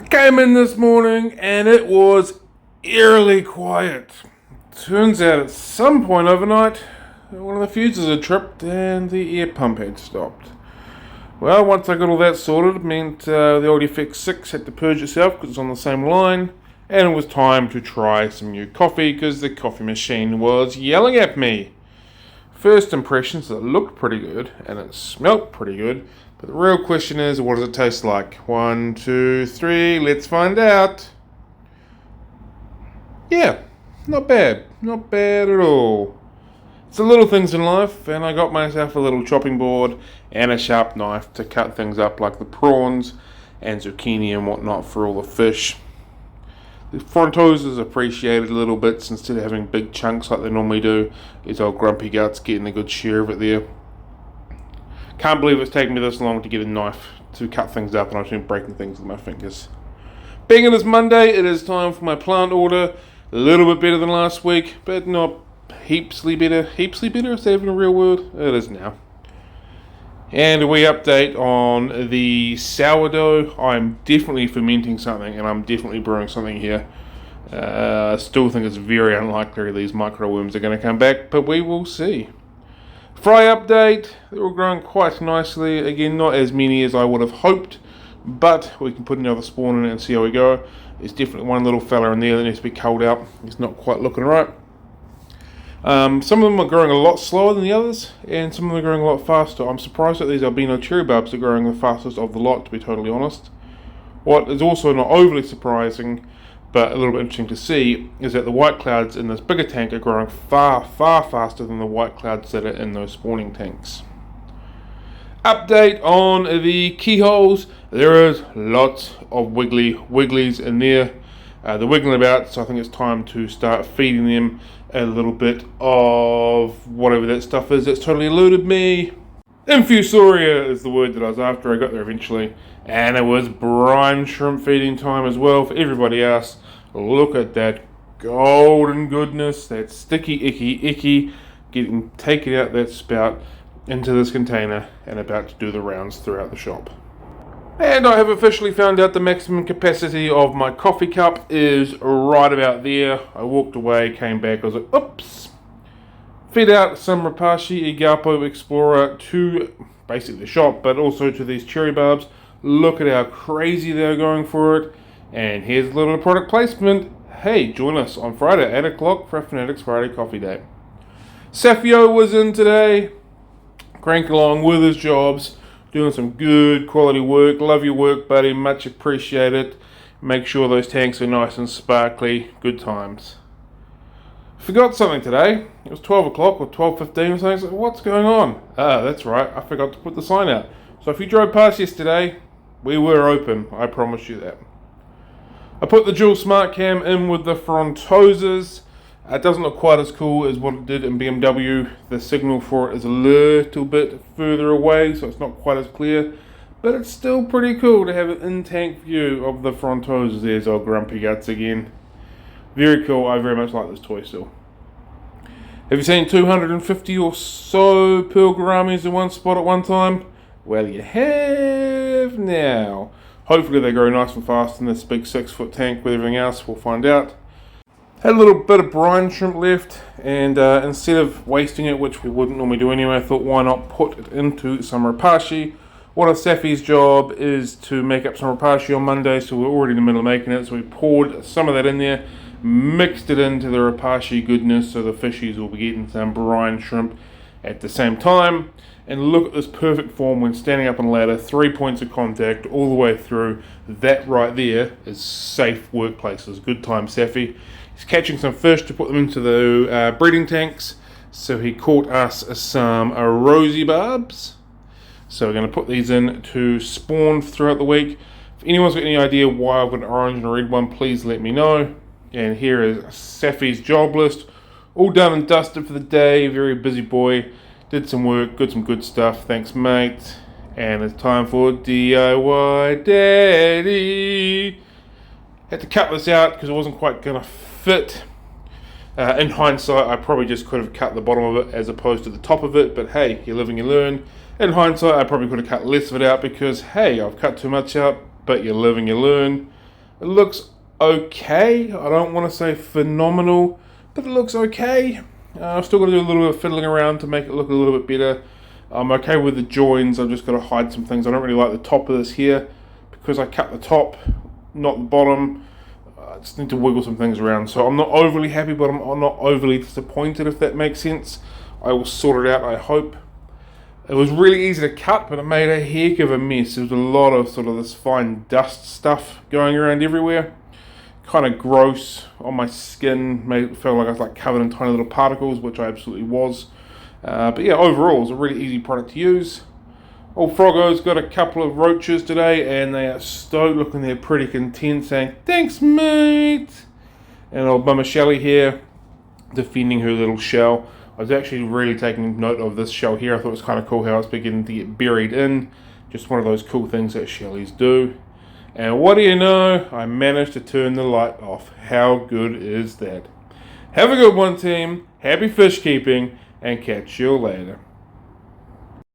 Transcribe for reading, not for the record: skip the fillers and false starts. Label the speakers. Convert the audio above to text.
Speaker 1: I came in this morning and it was eerily quiet. Turns out at some point overnight, one of the fuses had tripped and the air pump had stopped. Well, once I got all that sorted, it meant the old FX6 had to purge itself because it's on the same line, and it was time to try some new coffee because the coffee machine was yelling at me. First impressions, it looked pretty good and it smelt pretty good, but the real question is, what does it taste like? 1, 2, 3, let's find out. Yeah, not bad at all. It's the little things in life, and I got myself a little chopping board and a sharp knife to cut things up like the prawns and zucchini and whatnot for all the fish. The frontos is appreciated a little bit, so instead of having big chunks like they normally do, these old grumpy guts getting a good share of it there. Can't believe it's taken me this long to get a knife to cut things up, and I've been breaking things with my fingers. Being it is Monday, it is time for my plant order. A little bit better than last week, but not heapsly better. Heapsly better? Is that even a real word? It is now. And we update on the sourdough. I'm definitely fermenting something, and I'm definitely brewing something here. I still think it's very unlikely these microworms are going to come back, but we will see. Fry update. They're all growing quite nicely. Again, not as many as I would have hoped, but we can put another spawn in it and see how we go. There's definitely one little fella in there that needs to be culled out. He's not quite looking right. Some of them are growing a lot slower than the others, and some of them are growing a lot faster. I'm surprised that these albino cherry bulbs are growing the fastest of the lot, to be totally honest. What is also not overly surprising, but a little bit interesting to see, is that the white clouds in this bigger tank are growing far faster than the white clouds that are in those spawning tanks. Update on the keyholes. There is lots of wigglies in there. They're wiggling about, so I think it's time to start feeding them a little bit of whatever that stuff is that's totally eluded me. Infusoria is the word that I was after. I got there eventually. And it was brine shrimp feeding time as well for everybody else. Look at that golden goodness, that sticky, icky, getting taken out that spout into this container and about to do the rounds throughout the shop. And I have officially found out the maximum capacity of my coffee cup is right about there. I walked away, came back, I was like, oops. Fed out some Rapashi Igapo Explorer to basically the shop, but also to these cherry bulbs. Look at how crazy they're going for it. And here's a little product placement. Hey, join us on Friday at 8 o'clock for our Fanatics Friday Coffee Day. Safio was in today, cranking along with his jobs. Doing some good quality work. Love your work, buddy. Much appreciated. Make sure those tanks are nice and sparkly. Good times. Forgot something today. It was 12 o'clock or 12:15 or something. So what's going on? That's right. I forgot to put the sign out. So if you drove past yesterday, we were open. I promise you that. I put the dual smart cam in with the frontoses. It doesn't look quite as cool as what it did in BMW. The signal for it is a little bit further away, so it's not quite as clear. But it's still pretty cool to have an in-tank view of the frontoses. There's old grumpy guts again. Very cool. I very much like this toy still. Have you seen 250 or so pearl gouramis in one spot at one time? Well, you have now. Hopefully they grow nice and fast in this big 6-foot tank with everything else. We'll find out. Had a little bit of brine shrimp left, and instead of wasting it, which we wouldn't normally do anyway, I thought why not put it into some Rapashi. One of Safi's job is to make up some Rapashi on Monday, so we're already in the middle of making it, so we poured some of that in there, mixed it into the Rapashi goodness, so the fishies will be getting some brine shrimp at the same time. And look at this perfect form when standing up on a ladder, 3 points of contact all the way through. That right there is safe workplaces. Good time, Safi. He's catching some fish to put them into the breeding tanks. So he caught us some rosy barbs. So we're going to put these in to spawn throughout the week. If anyone's got any idea why I've got an orange and a red one, please let me know. And here is Safi's job list. All done and dusted for the day. Very busy boy. Did some work, got some good stuff. Thanks, mate. And it's time for DIY Daddy. Had to cut this out because it wasn't quite going to fit. In hindsight, I probably just could have cut the bottom of it as opposed to the top of it. But hey, you live and you learn. In hindsight, I probably could have cut less of it out because, hey, I've cut too much out. But you live and you learn. It looks okay. I don't want to say phenomenal, but it looks okay. I've still got to do a little bit of fiddling around to make it look a little bit better. I'm okay with the joins. I've just got to hide some things. I don't really like the top of this here because I cut the top, not the bottom. I just need to wiggle some things around. So I'm not overly happy, but I'm not overly disappointed, if that makes sense. I will sort it out, I hope. It was really easy to cut, but it made a heck of a mess. There was a lot of sort of this fine dust stuff going around everywhere. Kind of gross on my skin. Made it feel like I was like covered in tiny little particles, which I absolutely was. But yeah, overall, it was a really easy product to use. Old Froggo's got a couple of roaches today, and they are stoked, looking there pretty content, saying, "Thanks, mate." And old Mama Shelley here, defending her little shell. I was actually really taking note of this shell here. I thought it was kind of cool how it's beginning to get buried in. Just one of those cool things that Shelleys do. And what do you know? I managed to turn the light off. How good is that? Have a good one, team. Happy fish keeping, and catch you later.